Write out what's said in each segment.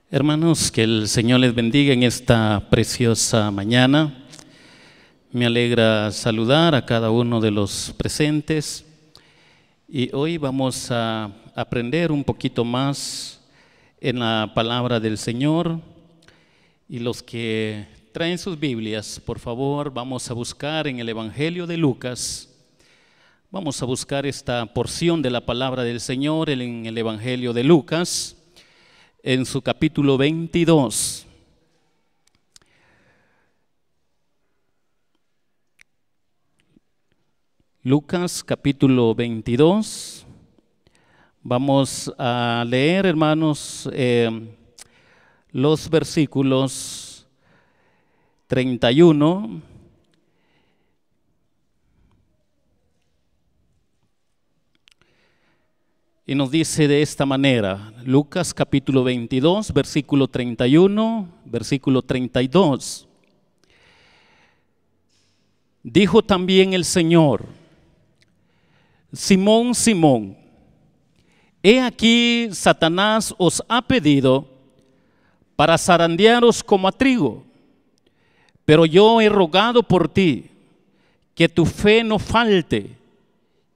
Hermanos, que el Señor les bendiga en esta preciosa mañana. Me alegra saludar a cada uno de los presentes y hoy vamos a aprender un poquito más en la palabra del Señor. Y los que traen sus Biblias, por favor, vamos a buscar en el Evangelio de Lucas. Vamos a buscar esta porción de la palabra del Señor en el Evangelio de Lucas, en su capítulo 22. Lucas capítulo 22. Vamos a leer, hermanos, los versículos 31 y nos dice de esta manera, Lucas capítulo 22, versículo 31, versículo 32. Dijo también el Señor: Simón, Simón, he aquí Satanás os ha pedido para zarandearos como a trigo, pero yo he rogado por ti que tu fe no falte,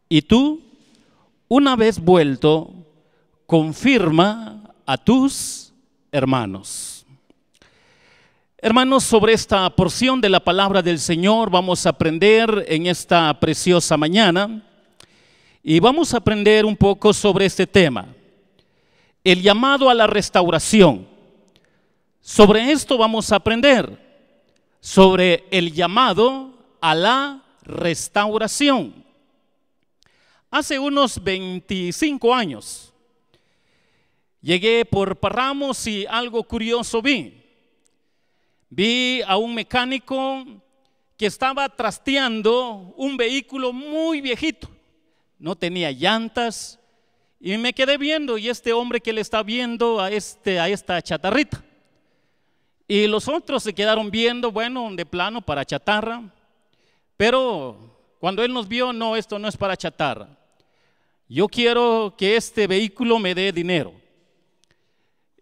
y tú, una vez vuelto, confirma a tus hermanos. Hermanos, sobre esta porción de la palabra del Señor vamos a aprender en esta preciosa mañana y vamos a aprender un poco sobre este tema, el llamado a la restauración. Sobre esto vamos a aprender, sobre el llamado a la restauración. Hace unos 25 años llegué por Parramos y algo curioso vi. Vi a un mecánico que estaba trasteando un vehículo muy viejito. No tenía llantas y me quedé viendo, y este hombre que le está viendo a esta chatarrita. Y los otros se quedaron viendo, bueno, de plano para chatarra. Pero cuando él nos vio, no, esto no es para chatarra. Yo quiero que este vehículo me dé dinero.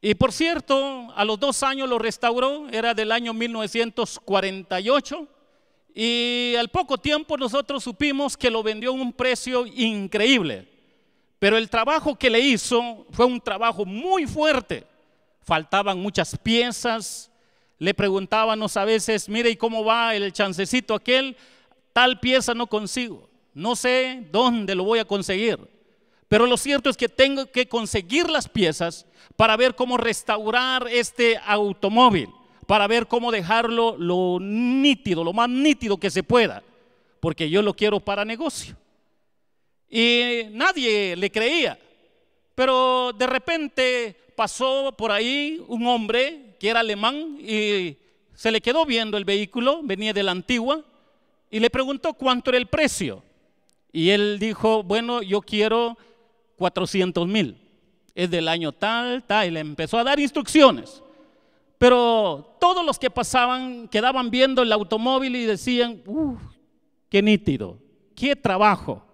Y por cierto, a los 2 años lo restauró, era del año 1948. Y al poco tiempo nosotros supimos que lo vendió a un precio increíble. Pero el trabajo que le hizo fue un trabajo muy fuerte. Faltaban muchas piezas. Le preguntábamos a veces, mire, ¿y cómo va el chancecito aquel? Tal pieza no consigo. No sé dónde lo voy a conseguir. Pero lo cierto es que tengo que conseguir las piezas para ver cómo restaurar este automóvil, para ver cómo dejarlo lo nítido, lo más nítido que se pueda, porque yo lo quiero para negocio. Y nadie le creía, pero de repente pasó por ahí un hombre que era alemán y se le quedó viendo el vehículo, venía de la Antigua, y le preguntó cuánto era el precio. Y él dijo, bueno, yo quiero 400,000, es del año tal, y le empezó a dar instrucciones. Pero todos los que pasaban quedaban viendo el automóvil y decían, qué nítido, qué trabajo,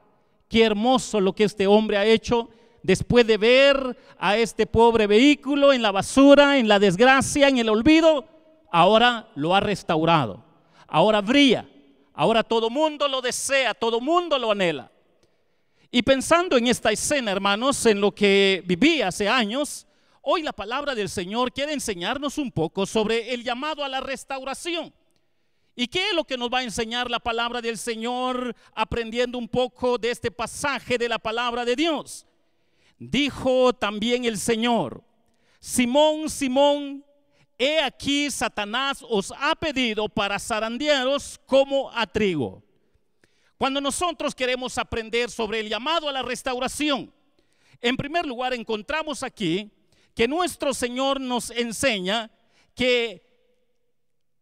qué hermoso lo que este hombre ha hecho después de ver a este pobre vehículo en la basura, en la desgracia, en el olvido. Ahora lo ha restaurado, ahora brilla, ahora todo mundo lo desea, todo mundo lo anhela. Y pensando en esta escena, hermanos, en lo que viví hace años, hoy la palabra del Señor quiere enseñarnos un poco sobre el llamado a la restauración. ¿Y qué es lo que nos va a enseñar la palabra del Señor aprendiendo un poco de este pasaje de la palabra de Dios? Dijo también el Señor: Simón, Simón, he aquí Satanás os ha pedido para zarandearos como a trigo. Cuando nosotros queremos aprender sobre el llamado a la restauración, en primer lugar encontramos aquí que nuestro Señor nos enseña que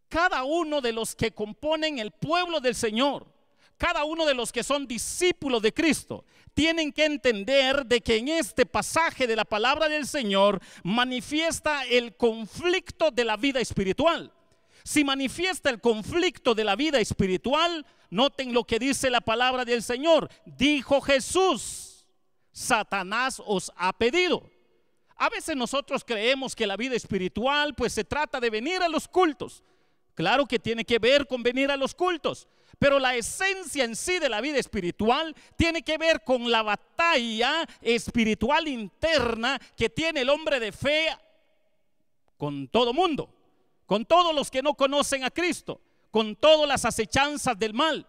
cada uno de los que componen el pueblo del Señor, cada uno de los que son discípulos de Cristo, tienen que entender de que en este pasaje de la palabra del Señor manifiesta el conflicto de la vida espiritual. Si manifiesta el conflicto de la vida espiritual, noten lo que dice la palabra del Señor. Dijo Jesús: Satanás os ha pedido. A veces nosotros creemos que la vida espiritual pues se trata de venir a los cultos. Claro que tiene que ver con venir a los cultos, pero la esencia en sí de la vida espiritual tiene que ver con la batalla espiritual interna que tiene el hombre de fe con todo mundo, con todos los que no conocen a Cristo, con todas las acechanzas del mal.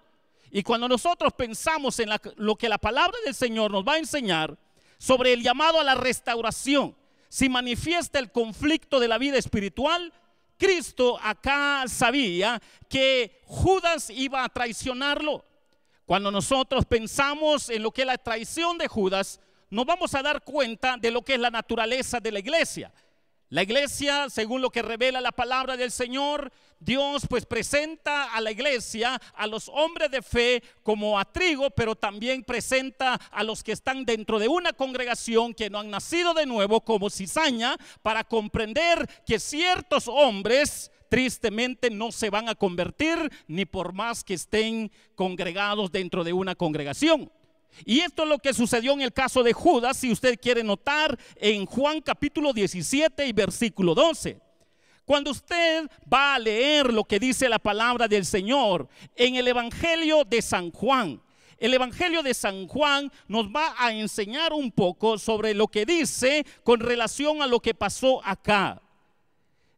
Y cuando nosotros pensamos en lo que la palabra del Señor nos va a enseñar sobre el llamado a la restauración, si manifiesta el conflicto de la vida espiritual, Cristo acá sabía que Judas iba a traicionarlo. Cuando nosotros pensamos en lo que es la traición de Judas, nos vamos a dar cuenta de lo que es la naturaleza de la iglesia. La iglesia, según lo que revela la palabra del Señor, Dios pues presenta a la iglesia, a los hombres de fe como a trigo, pero también presenta a los que están dentro de una congregación que no han nacido de nuevo como cizaña, para comprender que ciertos hombres tristemente no se van a convertir ni por más que estén congregados dentro de una congregación. Y esto es lo que sucedió en el caso de Judas, si usted quiere notar, en Juan capítulo 17 y versículo 12. Cuando usted va a leer lo que dice la palabra del Señor en el Evangelio de San Juan, el Evangelio de San Juan nos va a enseñar un poco sobre lo que dice con relación a lo que pasó acá.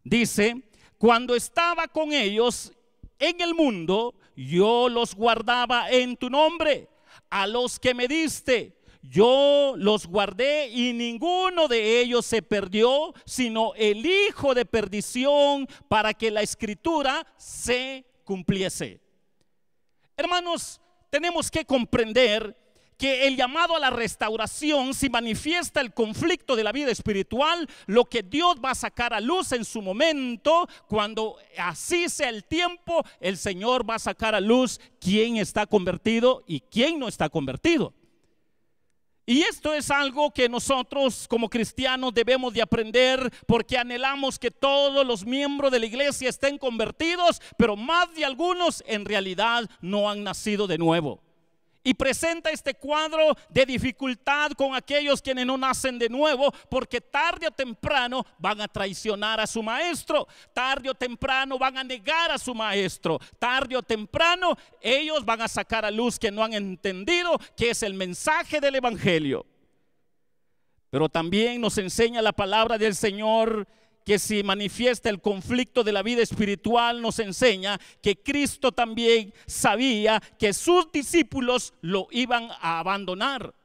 Dice: cuando estaba con ellos en el mundo, yo los guardaba en tu nombre. A los que me diste, yo los guardé y ninguno de ellos se perdió, sino el hijo de perdición, para que la escritura se cumpliese. Hermanos, tenemos que comprender que el llamado a la restauración, si manifiesta el conflicto de la vida espiritual, lo que Dios va a sacar a luz en su momento, cuando así sea el tiempo, el Señor va a sacar a luz quién está convertido y quién no está convertido. Y esto es algo que nosotros como cristianos debemos de aprender, porque anhelamos que todos los miembros de la iglesia estén convertidos, pero más de algunos en realidad no han nacido de nuevo. Y presenta este cuadro de dificultad con aquellos quienes no nacen de nuevo, porque tarde o temprano van a traicionar a su maestro, tarde o temprano van a negar a su maestro, tarde o temprano ellos van a sacar a luz que no han entendido que es el mensaje del evangelio. Pero también nos enseña la palabra del Señor que si manifiesta el conflicto de la vida espiritual, nos enseña que Cristo también sabía que sus discípulos lo iban a abandonar.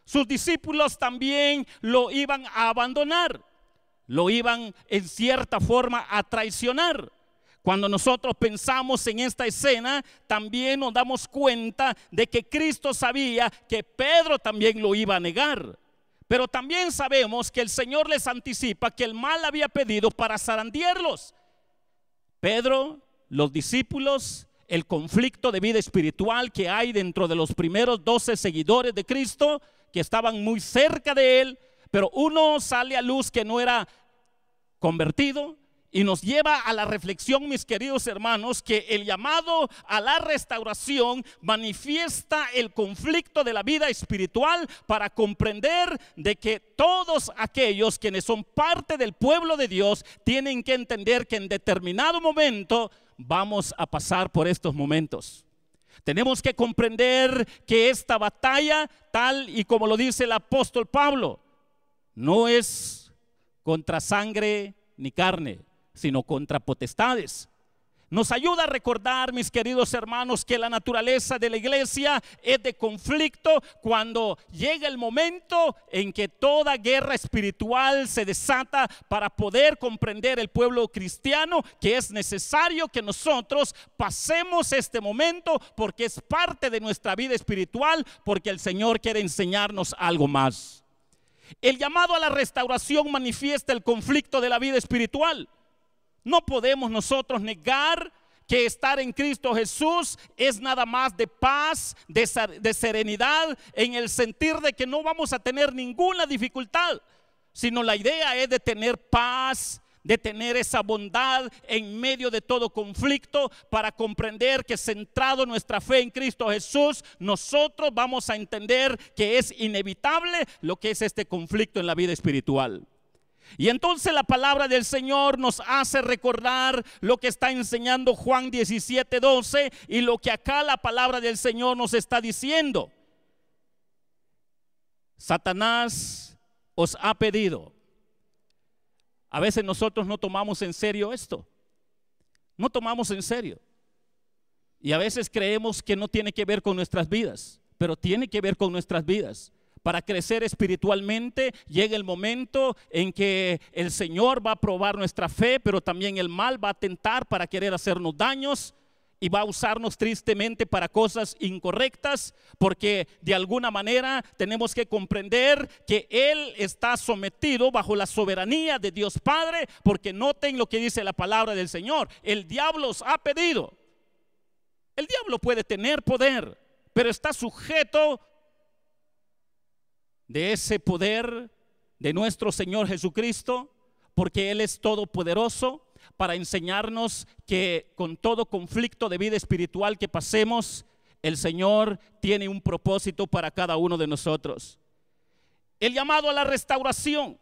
Sus discípulos también lo iban a abandonar, lo iban en cierta forma a traicionar. Cuando nosotros pensamos en esta escena, también nos damos cuenta de que Cristo sabía que Pedro también lo iba a negar. Pero también sabemos que el Señor les anticipa que el mal había pedido para zarandearlos. Pedro, los discípulos, el conflicto de vida espiritual que hay dentro de los primeros 12 seguidores de Cristo, que estaban muy cerca de él, pero uno sale a luz que no era convertido. Y nos lleva a la reflexión, mis queridos hermanos, que el llamado a la restauración manifiesta el conflicto de la vida espiritual para comprender de que todos aquellos quienes son parte del pueblo de Dios tienen que entender que en determinado momento vamos a pasar por estos momentos. Tenemos que comprender que esta batalla, tal y como lo dice el apóstol Pablo, no es contra sangre ni carne, sino contra potestades. Nos ayuda a recordar, mis queridos hermanos, que la naturaleza de la iglesia es de conflicto cuando llega el momento en que toda guerra espiritual se desata para poder comprender el pueblo cristiano que es necesario que nosotros pasemos este momento porque es parte de nuestra vida espiritual, porque el Señor quiere enseñarnos algo más. El llamado a la restauración manifiesta el conflicto de la vida espiritual. No podemos nosotros negar que estar en Cristo Jesús es nada más de paz, de serenidad, en el sentir de que no vamos a tener ninguna dificultad, sino la idea es de tener paz, de tener esa bondad en medio de todo conflicto, para comprender que centrado nuestra fe en Cristo Jesús, nosotros vamos a entender que es inevitable lo que es este conflicto en la vida espiritual. Y entonces la palabra del Señor nos hace recordar lo que está enseñando Juan 17:12 y lo que acá la palabra del Señor nos está diciendo. Satanás os ha pedido. A veces nosotros no tomamos en serio esto. No tomamos en serio. Y a veces creemos que no tiene que ver con nuestras vidas, pero tiene que ver con nuestras vidas. Para crecer espiritualmente llega el momento en que el Señor va a probar nuestra fe, pero también el mal va a tentar para querer hacernos daños y va a usarnos tristemente para cosas incorrectas, porque de alguna manera tenemos que comprender que Él está sometido bajo la soberanía de Dios Padre, porque noten lo que dice la palabra del Señor: el diablo os ha pedido. El diablo puede tener poder, pero está sujeto de ese poder de nuestro Señor Jesucristo, porque Él es todopoderoso para enseñarnos que con todo conflicto de vida espiritual que pasemos, el Señor tiene un propósito para cada uno de nosotros. El llamado a la restauración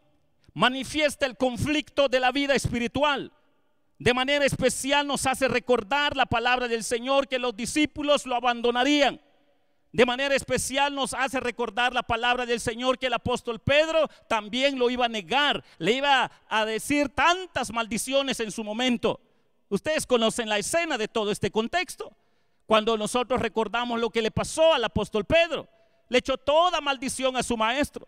manifiesta el conflicto de la vida espiritual. De manera especial nos hace recordar la palabra del Señor que los discípulos lo abandonarían. De manera especial nos hace recordar la palabra del Señor que el apóstol Pedro también lo iba a negar, le iba a decir tantas maldiciones en su momento. Ustedes conocen la escena de todo este contexto. Cuando nosotros recordamos lo que le pasó al apóstol Pedro, le echó toda maldición a su maestro.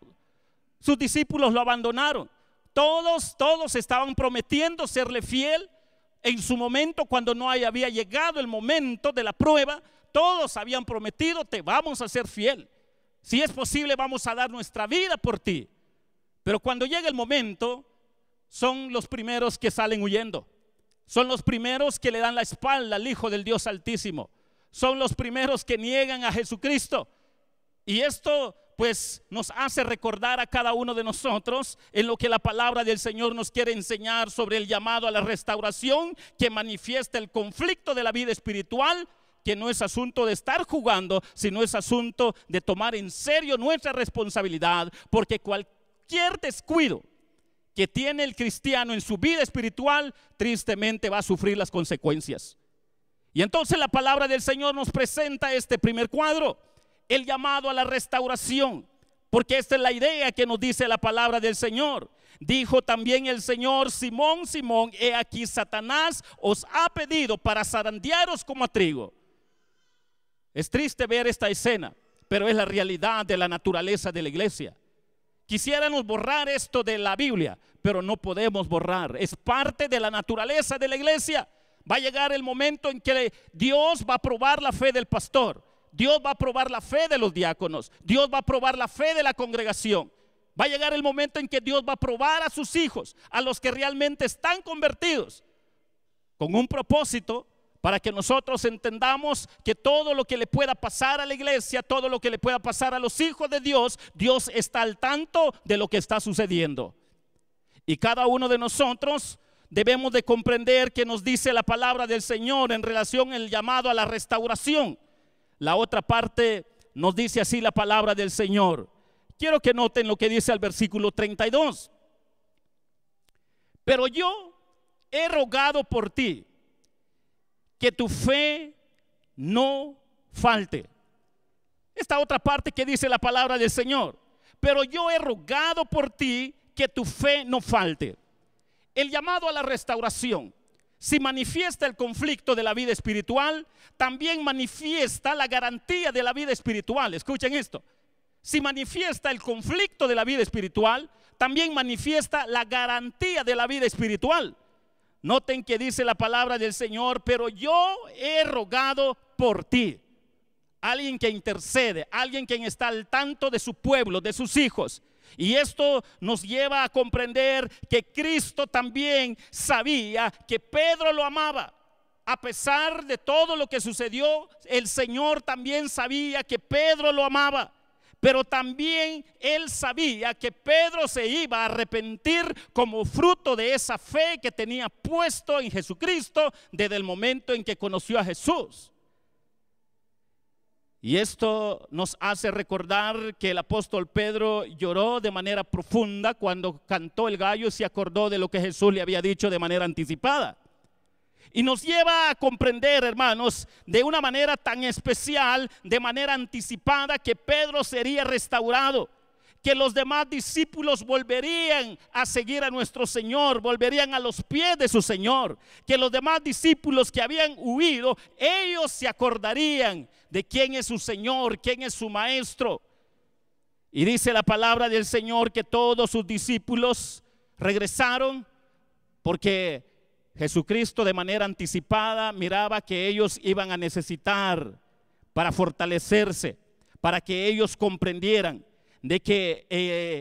Sus discípulos lo abandonaron. Todos estaban prometiendo serle fiel. En su momento, cuando no había llegado el momento de la prueba, todos habían prometido: te vamos a ser fiel. Si es posible, vamos a dar nuestra vida por ti. Pero cuando llega el momento, son los primeros que salen huyendo. Son los primeros que le dan la espalda al Hijo del Dios Altísimo. Son los primeros que niegan a Jesucristo. Y esto pues nos hace recordar a cada uno de nosotros en lo que la palabra del Señor nos quiere enseñar sobre el llamado a la restauración, que manifiesta el conflicto de la vida espiritual, que no es asunto de estar jugando, sino es asunto de tomar en serio nuestra responsabilidad, porque cualquier descuido que tiene el cristiano en su vida espiritual, tristemente va a sufrir las consecuencias. Y entonces la palabra del Señor nos presenta este primer cuadro: el llamado a la restauración, porque esta es la idea que nos dice la palabra del Señor. Dijo también el Señor: Simón, Simón, he aquí Satanás os ha pedido para zarandearos como a trigo. Es triste ver esta escena, pero es la realidad de la naturaleza de la iglesia. Quisiéramos borrar esto de la Biblia, pero no podemos borrar. Es parte de la naturaleza de la iglesia. Va a llegar el momento en que Dios va a probar la fe del pastor. Dios va a probar la fe de los diáconos. Dios va a probar la fe de la congregación. Va a llegar el momento en que Dios va a probar a sus hijos, a los que realmente están convertidos, con un propósito para que nosotros entendamos que todo lo que le pueda pasar a la iglesia, todo lo que le pueda pasar a los hijos de Dios, Dios está al tanto de lo que está sucediendo. Y cada uno de nosotros debemos de comprender que nos dice la palabra del Señor en relación al llamado a la restauración. La otra parte nos dice así la palabra del Señor. Quiero que noten lo que dice el versículo 32. Pero yo he rogado por ti que tu fe no falte. Esta otra parte que dice la palabra del Señor: pero yo he rogado por ti que tu fe no falte. El llamado a la restauración, si manifiesta el conflicto de la vida espiritual, también manifiesta la garantía de la vida espiritual. Escuchen esto: si manifiesta el conflicto de la vida espiritual, también manifiesta la garantía de la vida espiritual. Noten que dice la palabra del Señor: pero yo he rogado por ti. Alguien que intercede, alguien que está al tanto de su pueblo, de sus hijos. Y esto nos lleva a comprender que Cristo también sabía que Pedro lo amaba. A pesar de todo lo que sucedió, el Señor también sabía que Pedro lo amaba. Pero también Él sabía que Pedro se iba a arrepentir como fruto de esa fe que tenía puesto en Jesucristo desde el momento en que conoció a Jesús. Y esto nos hace recordar que el apóstol Pedro lloró de manera profunda cuando cantó el gallo y se acordó de lo que Jesús le había dicho de manera anticipada. Y nos lleva a comprender, hermanos, de una manera tan especial, de manera anticipada, que Pedro sería restaurado, que los demás discípulos volverían a seguir a nuestro Señor, volverían a los pies de su Señor, que los demás discípulos que habían huido, ellos se acordarían de quién es su Señor, quién es su Maestro. Y dice la palabra del Señor que todos sus discípulos regresaron porque Jesucristo de manera anticipada miraba que ellos iban a necesitar para fortalecerse, para que ellos comprendieran de que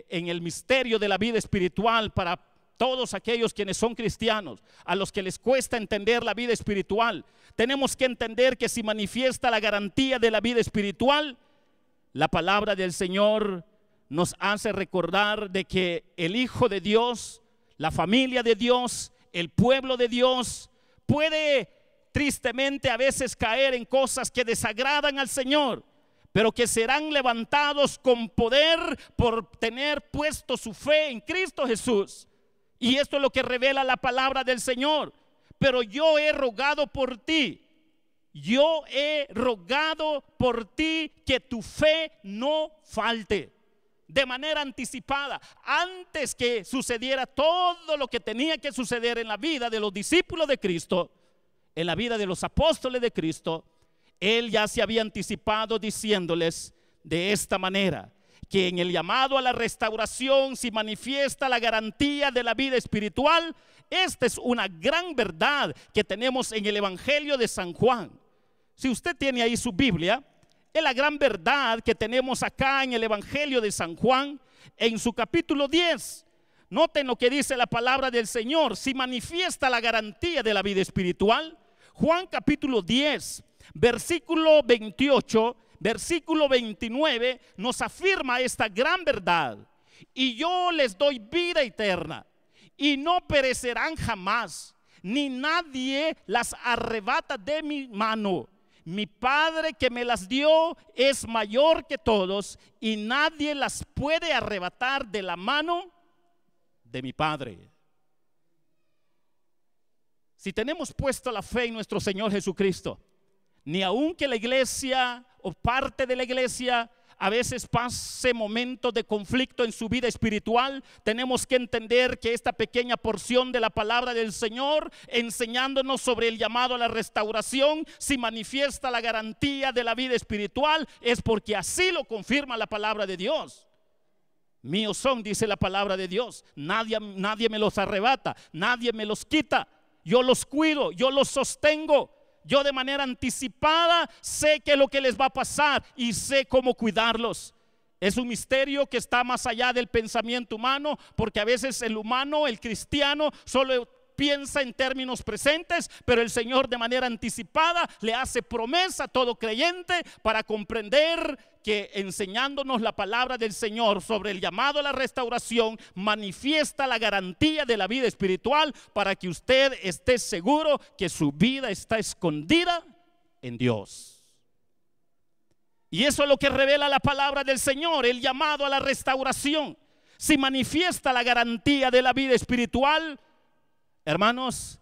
en el misterio de la vida espiritual, para todos aquellos quienes son cristianos, a los que les cuesta entender la vida espiritual, tenemos que entender que si manifiesta la garantía de la vida espiritual, la palabra del Señor nos hace recordar de que el Hijo de Dios, la familia de Dios, el pueblo de Dios puede tristemente a veces caer en cosas que desagradan al Señor, pero que serán levantados con poder por tener puesto su fe en Cristo Jesús. Y esto es lo que revela la palabra del Señor. Pero yo he rogado por ti, yo he rogado por ti que tu fe no falte. De manera anticipada, antes que sucediera todo lo que tenía que suceder en la vida de los discípulos de Cristo, en la vida de los apóstoles de Cristo, Él ya se había anticipado diciéndoles de esta manera, que en el llamado a la restauración se manifiesta la garantía de la vida espiritual. Esta es una gran verdad que tenemos en el Evangelio de San Juan. Si usted tiene ahí su Biblia, es la gran verdad que tenemos acá en el Evangelio de San Juan, en su capítulo 10. Noten lo que dice la palabra del Señor, si manifiesta la garantía de la vida espiritual. Juan capítulo 10, versículo 28, versículo 29, nos afirma esta gran verdad. Y yo les doy vida eterna, y no perecerán jamás, ni nadie las arrebata de mi mano. Mi Padre que me las dio es mayor que todos, y nadie las puede arrebatar de la mano de mi Padre. Si tenemos puesto la fe en nuestro Señor Jesucristo, ni aun que la iglesia o parte de la iglesia a veces pase momentos de conflicto en su vida espiritual, tenemos que entender que esta pequeña porción de la palabra del Señor, enseñándonos sobre el llamado a la restauración, si manifiesta la garantía de la vida espiritual, es porque así lo confirma la palabra de Dios. Míos son, dice la palabra de Dios, nadie me los arrebata, nadie me los quita, yo los cuido, yo los sostengo. Yo de manera anticipada sé qué es lo que les va a pasar y sé cómo cuidarlos. Es un misterio que está más allá del pensamiento humano, porque a veces el humano, el cristiano, solo piensa en términos presentes, pero el Señor de manera anticipada le hace promesa a todo creyente para comprender que enseñándonos la palabra del Señor sobre el llamado a la restauración, manifiesta la garantía de la vida espiritual para que usted esté seguro que su vida está escondida en Dios. Y eso es lo que revela la palabra del Señor, el llamado a la restauración. Si manifiesta la garantía de la vida espiritual, hermanos,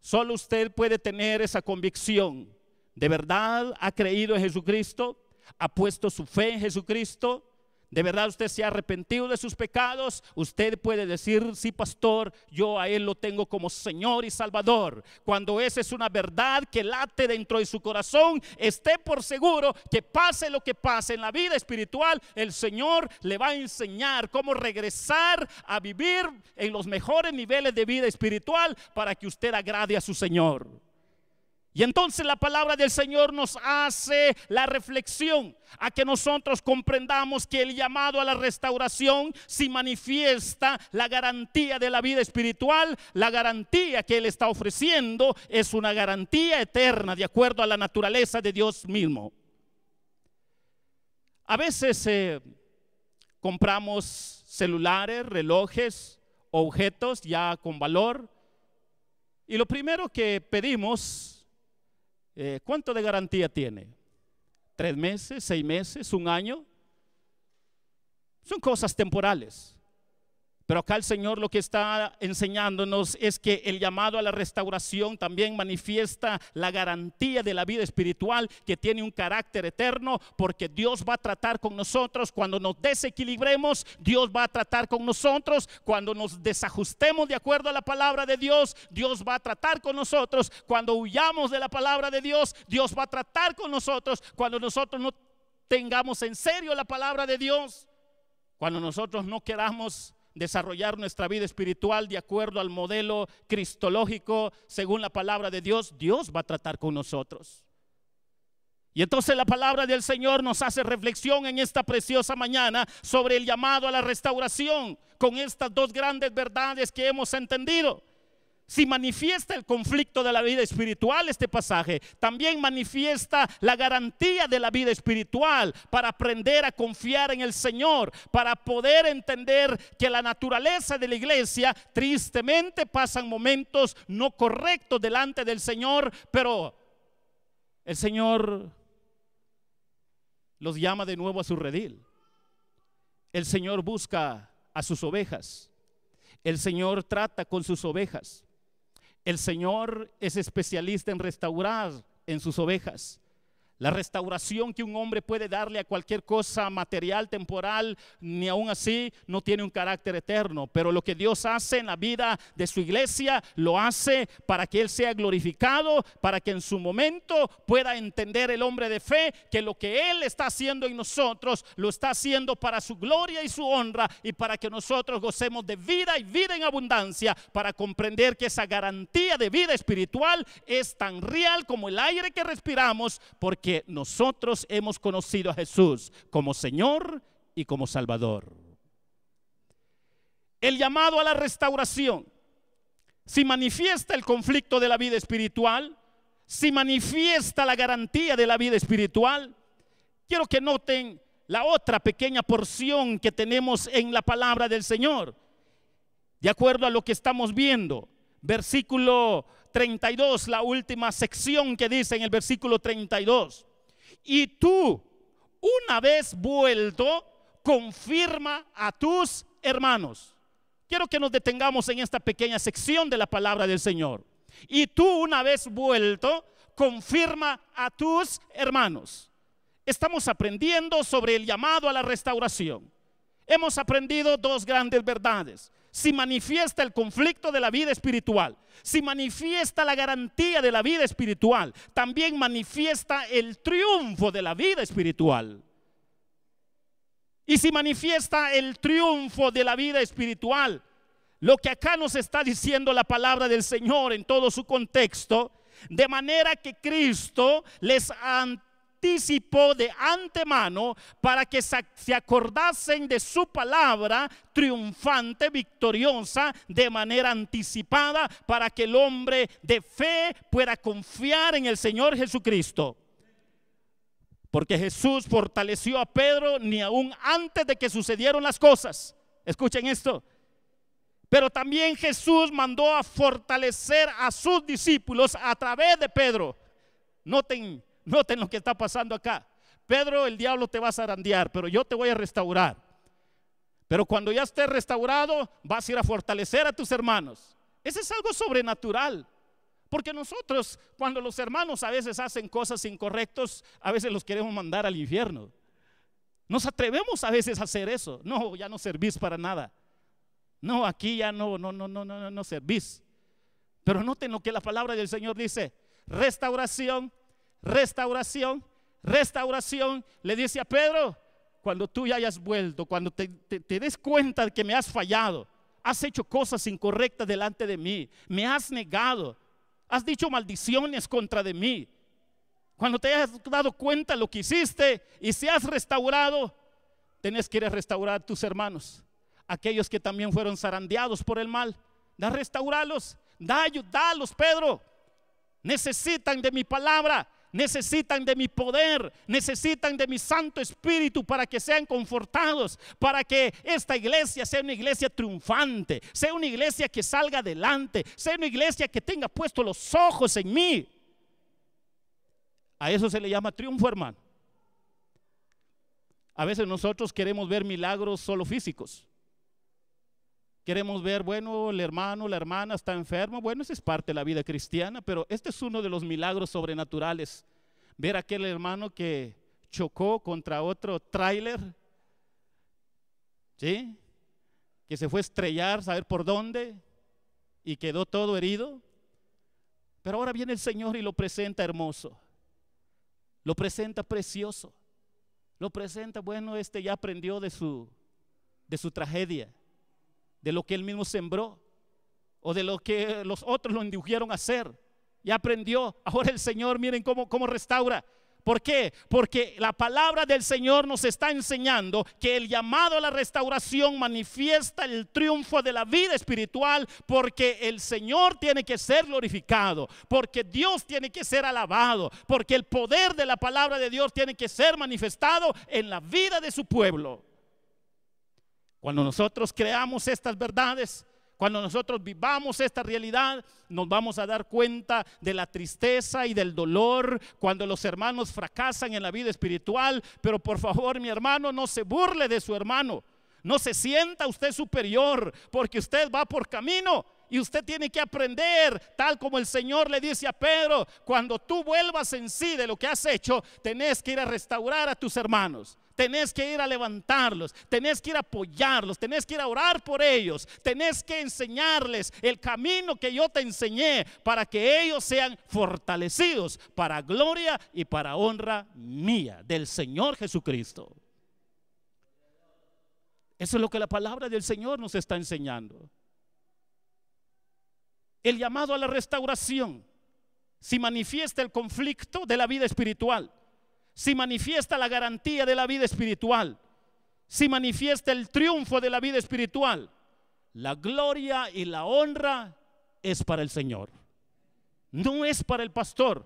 solo usted puede tener esa convicción. ¿De verdad ha creído en Jesucristo? ¿Ha puesto su fe en Jesucristo? ¿De verdad usted se ha arrepentido de sus pecados? Usted puede decir, sí, pastor, yo a Él lo tengo como Señor y Salvador. Cuando esa es una verdad que late dentro de su corazón, esté por seguro que pase lo que pase en la vida espiritual, el Señor le va a enseñar cómo regresar a vivir en los mejores niveles de vida espiritual para que usted agrade a su Señor. Y entonces la palabra del Señor nos hace la reflexión a que nosotros comprendamos que el llamado a la restauración, si manifiesta la garantía de la vida espiritual, la garantía que Él está ofreciendo es una garantía eterna de acuerdo a la naturaleza de Dios mismo. A veces compramos celulares, relojes, objetos ya con valor, y lo primero que pedimos, ¿cuánto de garantía tiene? 3 meses, 6 meses, 1 año. Son cosas temporales. Pero acá el Señor lo que está enseñándonos es que el llamado a la restauración también manifiesta la garantía de la vida espiritual, que tiene un carácter eterno, porque Dios va a tratar con nosotros cuando nos desequilibremos. Dios va a tratar con nosotros cuando nos desajustemos de acuerdo a la palabra de Dios. Dios va a tratar con nosotros cuando huyamos de la palabra de Dios. Dios va a tratar con nosotros cuando nosotros no tengamos en serio la palabra de Dios, cuando nosotros no queramos desarrollar nuestra vida espiritual de acuerdo al modelo cristológico según la palabra de Dios. Dios va a tratar con nosotros. Y entonces la palabra del Señor nos hace reflexión en esta preciosa mañana sobre el llamado a la restauración, con estas 2 grandes verdades que hemos entendido. Si manifiesta el conflicto de la vida espiritual, este pasaje también manifiesta la garantía de la vida espiritual para aprender a confiar en el Señor, para poder entender que la naturaleza de la iglesia tristemente pasan momentos no correctos delante del Señor, pero el Señor los llama de nuevo a su redil. El Señor busca a sus ovejas. El Señor trata con sus ovejas. El Señor es especialista en restaurar en sus ovejas. La restauración que un hombre puede darle a cualquier cosa material, temporal, ni aún así no tiene un carácter eterno. Pero lo que Dios hace en la vida de su iglesia, lo hace para que Él sea glorificado, para que en su momento pueda entender el hombre de fe que lo que Él está haciendo en nosotros, lo está haciendo para su gloria y su honra, y para que nosotros gocemos de vida y vida en abundancia, para comprender que esa garantía de vida espiritual es tan real como el aire que respiramos, porque nosotros hemos conocido a Jesús como Señor y como Salvador. El llamado a la restauración, si manifiesta el conflicto de la vida espiritual, si manifiesta la garantía de la vida espiritual, quiero que noten la otra pequeña porción que tenemos en la palabra del Señor, de acuerdo a lo que estamos viendo. Versículo 32, la última sección que dice en el versículo 32: y tú, una vez vuelto, confirma a tus hermanos. Quiero que nos detengamos en esta pequeña sección de la palabra del Señor. Y tú, una vez vuelto, confirma a tus hermanos. Estamos aprendiendo sobre el llamado a la restauración. Hemos aprendido 2 grandes verdades. Si manifiesta el conflicto de la vida espiritual, si manifiesta la garantía de la vida espiritual, también manifiesta el triunfo de la vida espiritual. Y si manifiesta el triunfo de la vida espiritual, lo que acá nos está diciendo la palabra del Señor en todo su contexto, de manera que Cristo les anticipó de antemano para que se acordasen de su palabra triunfante, victoriosa, de manera anticipada, para que el hombre de fe pueda confiar en el Señor Jesucristo. Porque Jesús fortaleció a Pedro ni aún antes de que sucedieron las cosas. Escuchen esto. Pero también Jesús mandó a fortalecer a sus discípulos a través de Pedro. Noten lo que está pasando acá. Pedro, el diablo te va a zarandear, pero yo te voy a restaurar. Pero cuando ya estés restaurado, vas a ir a fortalecer a tus hermanos. Eso es algo sobrenatural. Porque nosotros, cuando los hermanos a veces hacen cosas incorrectas, a veces los queremos mandar al infierno. Nos atrevemos a veces a hacer eso. No, ya no servís para nada. No, aquí ya no servís. Pero noten lo que la palabra del Señor dice: restauración, restauración, restauración. Le dice a Pedro: cuando tú ya hayas vuelto, cuando te des cuenta de que me has fallado, has hecho cosas incorrectas delante de mí, me has negado, has dicho maldiciones contra de mí, cuando te hayas dado cuenta de lo que hiciste y se has restaurado, tenés que ir a restaurar a tus hermanos, aquellos que también fueron zarandeados por el mal. Da a restaurarlos, da a ayudarlos, Pedro. Necesitan de mi palabra, necesitan de mi poder, necesitan de mi Santo Espíritu para que sean confortados, para que esta iglesia sea una iglesia triunfante, sea una iglesia que salga adelante, sea una iglesia que tenga puestos los ojos en mí. A eso se le llama triunfo, hermano. A veces nosotros queremos ver milagros solo físicos. Queremos ver, bueno, el hermano, la hermana está enfermo. Bueno, esa es parte de la vida cristiana, pero este es uno de los milagros sobrenaturales. Ver a aquel hermano que chocó contra otro tráiler, ¿sí? Que se fue a estrellar, saber por dónde, y quedó todo herido. Pero ahora viene el Señor y lo presenta hermoso, lo presenta precioso, lo presenta, bueno, este ya aprendió de su tragedia, de lo que él mismo sembró, o de lo que los otros lo indujeron a hacer. Ya aprendió. Ahora el Señor, miren cómo restaura. ¿Por qué? Porque la palabra del Señor nos está enseñando que el llamado a la restauración manifiesta el triunfo de la vida espiritual, porque el Señor tiene que ser glorificado, porque Dios tiene que ser alabado, porque el poder de la palabra de Dios tiene que ser manifestado en la vida de su pueblo. Cuando nosotros creamos estas verdades, cuando nosotros vivamos esta realidad, nos vamos a dar cuenta de la tristeza y del dolor cuando los hermanos fracasan en la vida espiritual. Pero por favor, mi hermano, no se burle de su hermano. No se sienta usted superior, porque usted va por camino y usted tiene que aprender, tal como el Señor le dice a Pedro: cuando tú vuelvas en sí de lo que has hecho, tenés que ir a restaurar a tus hermanos. Tenés que ir a levantarlos, tenés que ir a apoyarlos, tenés que ir a orar por ellos, tenés que enseñarles el camino que yo te enseñé, para que ellos sean fortalecidos para gloria y para honra mía, del Señor Jesucristo. Eso es lo que la palabra del Señor nos está enseñando. El llamado a la restauración, si manifiesta el conflicto de la vida espiritual, si manifiesta la garantía de la vida espiritual, si manifiesta el triunfo de la vida espiritual, la gloria y la honra es para el Señor. No es para el pastor,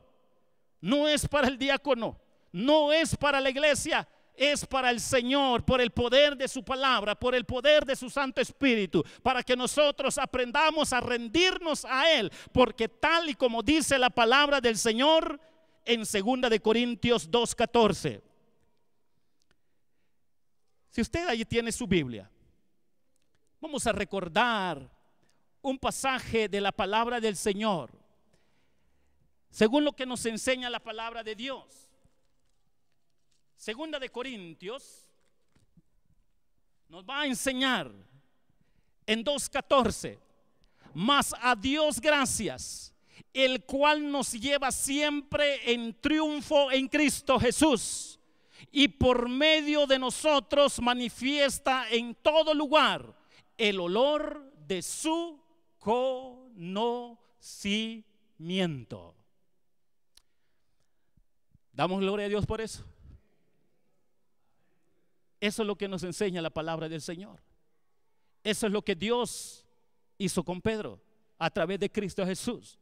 no es para el diácono, no es para la iglesia, es para el Señor, por el poder de su palabra, por el poder de su Santo Espíritu, para que nosotros aprendamos a rendirnos a Él, porque tal y como dice la palabra del Señor en 2 de Corintios 2:14. Si usted allí tiene su Biblia, vamos a recordar un pasaje de la palabra del Señor, según lo que nos enseña la palabra de Dios. 2 de Corintios nos va a enseñar en 2:14: mas a Dios gracias, el cual nos lleva siempre en triunfo en Cristo Jesús, y por medio de nosotros manifiesta en todo lugar el olor de su conocimiento. Damos gloria a Dios por eso. Eso es lo que nos enseña la palabra del Señor. Eso es lo que Dios hizo con Pedro a través de Cristo Jesús.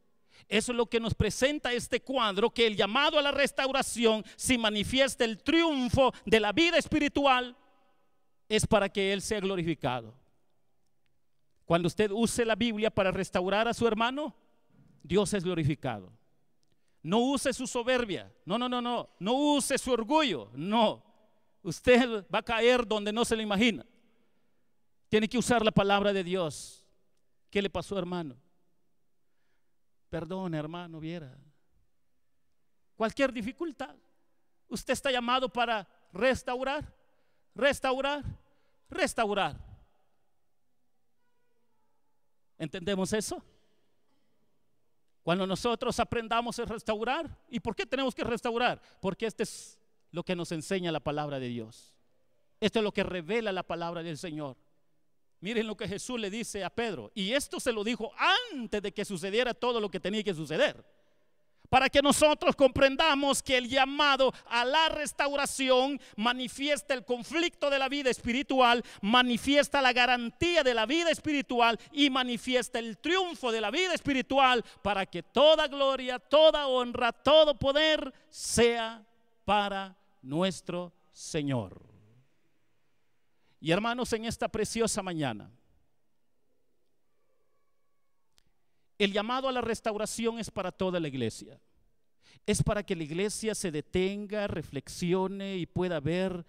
Eso es lo que nos presenta este cuadro, que el llamado a la restauración, si manifiesta el triunfo de la vida espiritual, es para que Él sea glorificado. Cuando usted use la Biblia para restaurar a su hermano, Dios es glorificado. No use su soberbia, no use su orgullo, no. Usted va a caer donde no se lo imagina. Tiene que usar la palabra de Dios. ¿Qué le pasó, hermano? Perdón, hermano, viera. Cualquier dificultad, usted está llamado para restaurar. ¿Entendemos eso? Cuando nosotros aprendamos a restaurar. ¿Y por qué tenemos que restaurar? Porque este es lo que nos enseña la palabra de Dios. Esto es lo que revela la palabra del Señor. Miren lo que Jesús le dice a Pedro, y esto se lo dijo antes de que sucediera todo lo que tenía que suceder, para que nosotros comprendamos que el llamado a la restauración manifiesta el conflicto de la vida espiritual, manifiesta la garantía de la vida espiritual y manifiesta el triunfo de la vida espiritual, para que toda gloria, toda honra, todo poder sea para nuestro Señor. Y hermanos, en esta preciosa mañana, el llamado a la restauración es para toda la iglesia. Es para que la iglesia se detenga, reflexione y pueda ver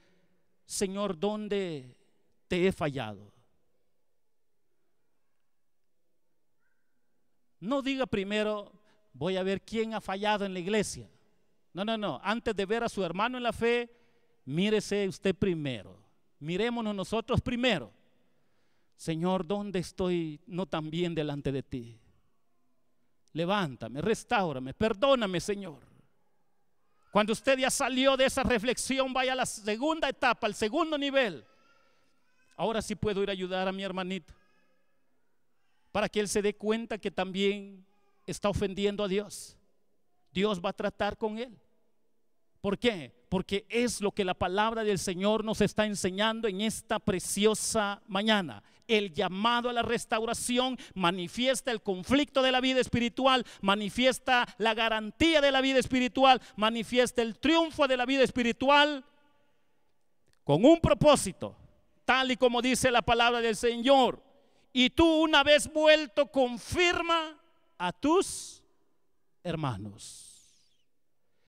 Señor, ¿dónde te he fallado? No diga primero, voy a ver quién ha fallado en la iglesia. No. Antes de ver a su hermano en la fe, mírese usted primero. Mirémonos nosotros primero. Señor, ¿dónde estoy no tan bien delante de ti? Levántame, restáurame, perdóname, Señor. Cuando usted ya salió de esa reflexión, vaya a la segunda etapa, al segundo nivel. Ahora sí puedo ir a ayudar a mi hermanito, para que él se dé cuenta que también está ofendiendo a Dios. Dios va a tratar con él. ¿Por qué? Porque es lo que la palabra del Señor nos está enseñando en esta preciosa mañana. El llamado a la restauración manifiesta el conflicto de la vida espiritual, manifiesta la garantía de la vida espiritual, manifiesta el triunfo de la vida espiritual con un propósito, tal y como dice la palabra del Señor. Y tú, una vez vuelto, confirma a tus hermanos.